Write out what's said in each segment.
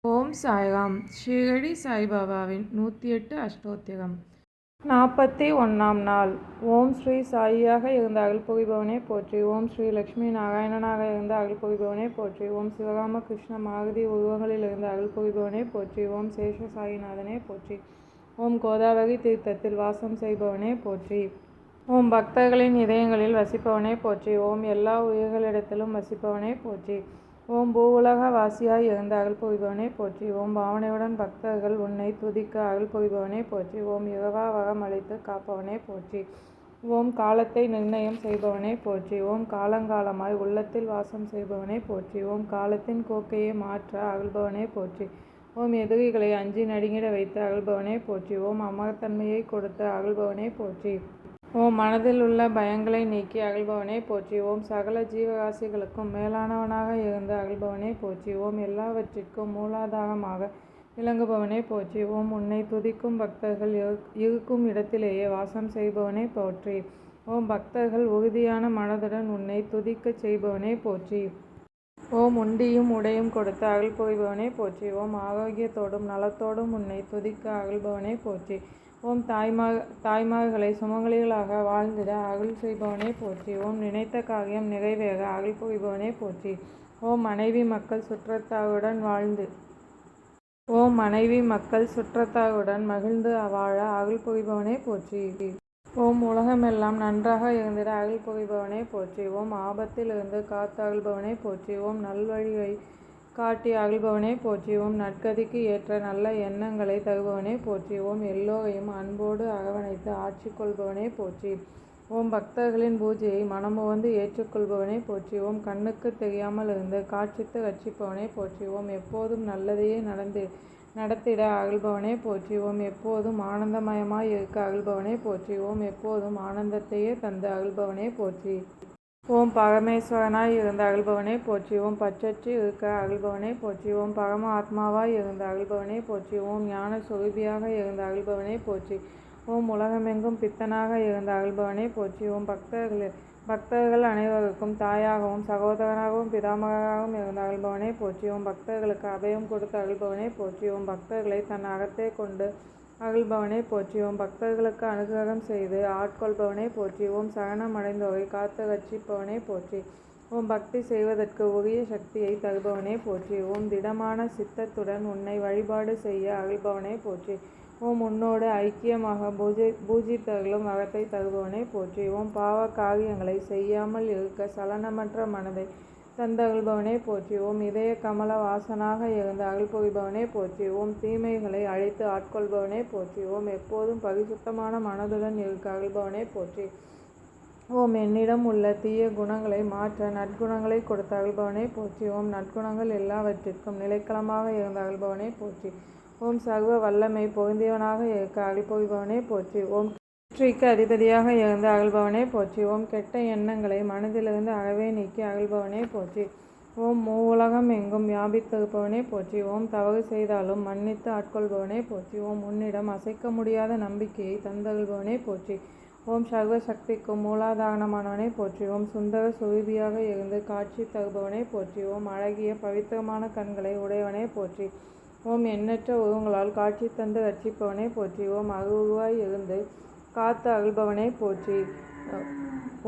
ஓம் சாய்ராம். ஷீரடி சாய்பாபாவின் 108 அஷ்டோத்திரம். 41ஆம் நாள். ஓம் ஸ்ரீ சாயியாக இருந்த அருள்புரிபவனே போற்றி. ஓம் ஸ்ரீ லட்சுமி நாராயணனாக இருந்த அருள்புரிபவனே போற்றி. ஓம் சிவராம கிருஷ்ண மாருதி உருவங்களில் இருந்த அருள்புரிபவனே போற்றி. ஓம் சேஷ சாயிநாதனே போற்றி. ஓம் கோதாவரி தீர்த்தத்தில் வாசம் செய்பவனே போற்றி. ஓம் பக்தர்களின் இதயங்களில் வசிப்பவனே போற்றி. ஓம் எல்லா உயிர்களிடத்திலும் வசிப்பவனே போற்றி. ஓம் பூவுலக வாசியாய் இருந்த அருள்புரிபவனே போற்றி. ஓம் பாவனையுடன் பக்தர்கள் உன்னை துதிக்க அருள்புரிபவனே போற்றி. ஓம் இரவா வரம் அளித்து காப்பவனே போற்றி. ஓம் காலத்தை நிர்ணயம் செய்பவனே போற்றி. ஓம் காலங்காலமாய் உள்ளத்தில் வாசம் செய்பவனே போற்றி. ஓம் காலத்தின் போக்கையை மாற்ற அருள்பவனே போற்றி. ஓம் எதிரிகளை அஞ்சி நடுங்கிட வைத்து அருள்பவனே போற்றி. ஓம் அமரத்தன்மையை கொடுத்து அருள்பவனே போற்றி. ஓம் மனதில் உள்ள பயங்களை நீக்கி அருள்பவனே போற்றி. ஓம் சகல ஜீவராசிகளுக்கும் மேலானவனாக இருந்து அருள்பவனே போற்றி. ஓம் எல்லாவற்றிற்கும் மூலாதாரமாக விளங்குபவனே போற்றி. ஓம் உன்னை துதிக்கும் பக்தர்கள் இருக்கும் இடத்திலேயே வாசம் செய்பவனே போற்றி. ஓம் பக்தர்கள் உறுதியான மனதுடன் உன்னை துதிக்கச் செய்பவனே போற்றி. ஓம் உண்டியும் உடையும் கொடுத்து அருள் புரிபவனே போற்றி. ஓம் ஆரோக்கியத்தோடும் நலத்தோடும் உன்னை துதிக்க அருள்பவனே போற்றி. ஓம் தாய்மார்களை சுமங்கலிகளாக வாழ்ந்திட அருள் செய்பவனே போற்றி. ஓம் நினைத்த காரியம் நிறைவேற அருள் புரிபவனே போற்றி. ஓம் மனைவி மக்கள் சுற்றத்தாருடன் மகிழ்ந்து வாழ அருள் புரிபவனே போற்றி. ஓம் உலகமெல்லாம் நன்றாக இருந்திட அருள் புரிபவனே போற்றி. ஓம் ஆபத்தில் இருந்து காத்து அருள்பவனே போற்றி. ஓம் நல்வழியை காட்டி அருள்பவனே போற்றி. ஓம் நற்கதிக்கு ஏற்ற நல்ல எண்ணங்களை தருபவனே போற்றி. ஓம் எல்லோரையும் அன்போடு அரவணைத்து ஆட்சி கொள்பவனே போற்றி. ஓம் பக்தர்களின் பூஜையை மனமுவந்து ஏற்றுக்கொள்பவனே போற்றி. ஓம் கண்ணுக்கு தெரியாமல் இருந்து காட்சித்து ரட்சிப்பவனே போற்றி. ஓம் எப்போதும் நல்லதையே நடத்திட அருள்பவனே போற்றி. ஓம் எப்போதும் ஆனந்தமயமாய் இருக்க அருள்பவனே போற்றி. ஓம் எப்போதும் ஆனந்தத்தையே தந்து அருள்பவனே போற்றி. ஓம் பரமேஸ்வரனாய் இருந்த அருள்பவனே போற்றி. ஓம் பற்றற்று இருக்க அருள்பவனே போற்றி. ஓம் பரம ஆத்மாவாய் இருந்த அருள்பவனே போற்றி. ஓம் ஞான சொரூபியாக இருந்த அருள்பவனே போற்றி. ஓம் உலகமெங்கும் பித்தனாக இருந்த அருள்பவனே போற்றி. ஓம் பக்தர்கள் அனைவருக்கும் தாயாகவும் சகோதரனாகவும் பிதாமகராகவும் இருந்த அருள்பவனே போற்றி. ஓம் பக்தர்களுக்கு அபயம் கொடுத்த அருள்பவனே போற்றி. ஓம் பக்தர்களை தன் அகத்தே கொண்டு அருள்பவனே போற்றி. ஓம் பக்தர்களுக்கு அனுகிரகம் செய்து ஆட்கொள்பவனே போற்றி. ஓம் சரணம் அடைந்தோரை காத்து ரட்சிப்பவனே போற்றி. ஓம் பக்தி செய்வதற்கு உரிய சக்தியை தருபவனே போற்றி. ஓம் திடமான சித்தத்துடன் உன்னை வழிபாடு செய்ய அருள்பவனே போற்றி. ஓம் உன்னோடு ஐக்கியமாக பூஜித்தர்களும் அகத்தை தருபவனே போற்றி. ஓம் பாவ காரியங்களை செய்யாமல் இருக்க சலனமற்ற மனதை தந்தருள்பவனே போற்றி. ஓம் இதய கமல வாசனாக இருந்து அருள் புரிபவனே போற்றி. ஓம் தீமைகளை அழித்து ஆட்கொள்பவனே போற்றி. ஓம் எப்போதும் பரிசுத்தமான மனதுடன் இருக்க அருள்பவனே போற்றி. ஓம் என்னிடம் உள்ள தீய குணங்களை மாற்ற நற்குணங்களை கொடுத்த அருள்பவனே போற்றி. ஓம் நற்குணங்கள் எல்லாவற்றிற்கும் நிலைக்களமாக இருந்த அருள்பவனே போற்றி. ஓம் சர்வ வல்லமை பொருந்தியவனாக இருக்க அருள் புரிபவனே போற்றி. ஓம் வெற்றிக்கு அதிபதியாக இருந்து அருள்பவனே போற்றி. ஓம் கெட்ட எண்ணங்களை மனதிலிருந்து அறவே நீக்கி அருள்பவனே போற்றி. ஓம் உலகம் எங்கும் வியாபித்திருப்பவனே போற்றி. ஓம் தவறு செய்தாலும் மன்னித்து ஆட்கொள்பவனே போற்றி. ஓம் உன்னிடம் அசைக்க முடியாத நம்பிக்கையை தந்தருள்பவனே போற்றி. ஓம் சர்வ சக்திக்கும் மூலாதாரணமானவனே போற்றி. ஓம் சுந்தர சுரூபியாக இருந்து காட்சி தருபவனே போற்றி. ஓம் அழகிய பவித்திரமான கண்களை உடையவனே போற்றி. ஓம் எண்ணற்ற உருவங்களால் காட்சி தந்து ரட்சிப்பவனே போற்றி. ஓம் அருவாய் இருந்து காத்து அருள்பவனே போற்றி.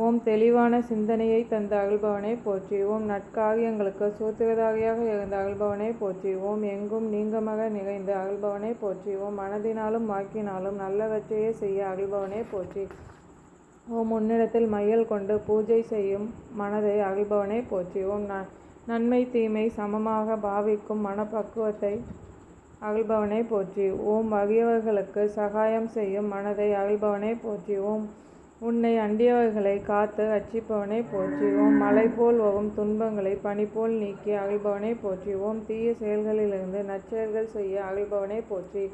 ஓம் தெளிவான சிந்தனையை தந்த அருள்பவனே போற்றி. ஓம் நற்காரியங்களுக்கு சூத்திரதாரியாக இருந்த அருள்பவனே போற்றி. ஓம் எங்கும் நீங்கமக நிறைந்து அருள்பவனே போற்றி. ஓம் மனதினாலும் வாக்கினாலும் நல்லவற்றையே செய்ய அருள்பவனே போற்றி. ஓம் உன்னிடத்தில் மையல் கொண்டு பூஜை செய்யும் மனதை அருள்பவனே போற்றி. ஓம் நன்மை தீமை சமமாக பாவிக்கும் மனப்பக்குவத்தை அருள்பவனே போற்றி. ஓம் வறியவர்களுக்கு சகாயம் செய்யும் மனதை அருள்பவனே போற்றி. ஓம் உன்னை அண்டியவர்களை காத்து ரட்சிப்பவனே போற்றி. ஓம் மலை போல் வரும் துன்பங்களை பனி போல் நீக்கி அருள்பவனே போற்றி. ஓம் தீய செயல்களிலிருந்து நற்செயல்கள் செய்ய அருள்பவனே போற்றி.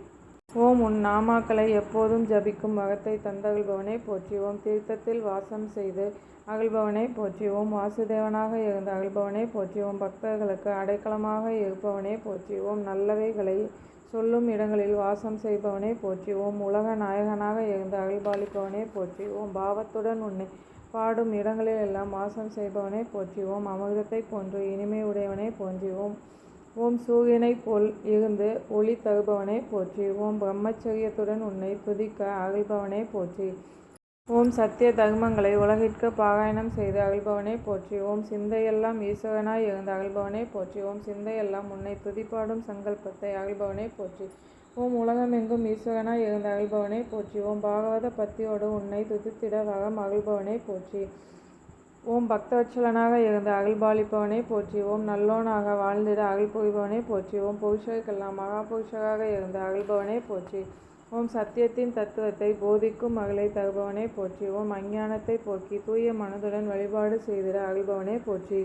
ஓம் உன் நாமாக்களை எப்போதும் ஜபிக்கும் வரத்தை தந்தருள்பவனே போற்றி. ஓம் தீர்த்தத்தில் வாசம் செய்து அருள்பவனே போற்றி. ஓம் வாசுதேவனாக இருந்த அருள்பவனே போற்றி. ஓம் பக்தர்களுக்கு அடைக்கலமாக இருப்பவனே போற்றி. ஓம் நல்லவைகளை சொல்லும் இடங்களில் வாசம் செய்பவனே போற்றி. ஓம் உலக நாயகனாக இருந்து அருள்பாலிப்பவனே போற்றி. ஓம் பாவத்துடன் உன்னை பாடும் இடங்களில் எல்லாம் வாசம் செய்பவனே போற்றி. ஓம் அமிர்தத்தை போன்று இனிமை உடையவனே போற்றி. ஓம் சூரியனைப் போல் இருந்து ஒளி தருபவனே போற்றி. ஓம் பிரம்மச்சரியத்துடன் உன்னை துதிக்க அருள்பவனே போற்றி. ஓம் சத்திய தர்மங்களை உலகிற்கு பாராயணம் செய்து அருள்பவனே போற்றி. ஓம் சிந்தையெல்லாம் ஈஸ்வரனாய் இருந்து அருள்பவனே போற்றி. ஓம் சிந்தையெல்லாம் உன்னை துதிப்பாடும் சங்கல்பத்தை அருள்பவனே போற்றி. ஓம் உலகமெங்கும் ஈஸ்வரனாய் இருந்து அருள்பவனே போற்றி. ஓம் பாகவத பக்தியோடு உன்னை துதித்திட வரம் அருள்பவனே போற்றி. ஓம் பக்தவத்சலனாக இருந்து அருள்பாலிப்பவனே போற்றி. ஓம் நல்லோனாக வாழ்ந்திட அருள் புரிபவனே போற்றி. ஓம் புருஷருக்கெல்லாம் மகாபுருஷராக இருந்து அருள்பவனே போற்றி. ஓம் சத்தியத்தின் தத்துவத்தை போதிக்கும் அருளை தருபவனே போற்றி. ஓம் அஞ்ஞானத்தை போக்கி தூய மனதுடன் வழிபாடு செய்திட அருள்பவனே போற்றி.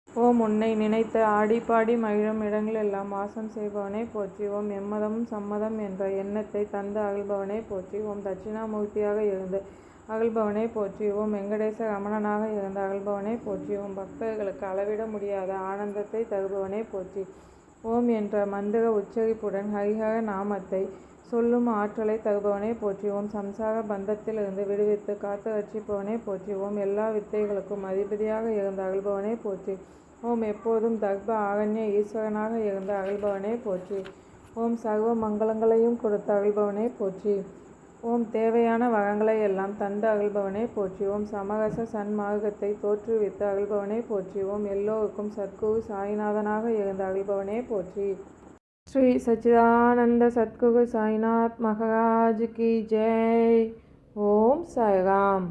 ஓம் உன்னை நினைத்து ஆடி பாடி மகிழும் இடங்களெல்லாம் வாசம் செய்பவனே போற்றி. ஓம் எம்மதமும் சம்மதம் என்ற எண்ணத்தை தந்து அருள்பவனே போற்றி. ஓம் தட்சிணாமூர்த்தியாக இருந்து அருள்பவனே போற்றி. ஓம் வெங்கடேச ரமணனாக இருந்து அருள்பவனே போற்றி. ஓம் பக்தர்களுக்கு அளவிட முடியாத ஆனந்தத்தை தருபவனே போற்றி. ஓம் என்ற மந்திர உச்சரிப்புடன் ஹரிஹர நாமத்தை சொல்லும் ஆற்றலை தருபவனே போற்றி. ஓம் சம்சார பந்தத்தில் இருந்து விடுவித்து காத்து ரட்சிப்பவனே போற்றி. ஓம் எல்லா வித்தைகளுக்கும் அதிபதியாக இருந்து அருள்பவனே போற்றி. ஓம் எப்போதும் தர்ப ஆரண்ய ஈஸ்வரனாக இருந்து அருள்பவனே போற்றி. ஓம் சர்வ மங்களங்களையும் கொடுத்து அருள்பவனே போற்றி. ஓம் தேவையான வரங்களை எல்லாம் தந்து அருள்பவனே போற்றி. ஓம் சமரச சன்மார்க்கத்தை தோற்றுவித்து அருள்பவனே போற்றி. ஓம் எல்லோருக்கும் சத்குரு சாய்நாதனாக இருந்து அருள்பவனே போற்றி. ஸ்ரீ சச்சிதானந்த சத்குரு சாய்நாத் மகாராஜ் கி ஜெய். ஓம் சாய்ராம்.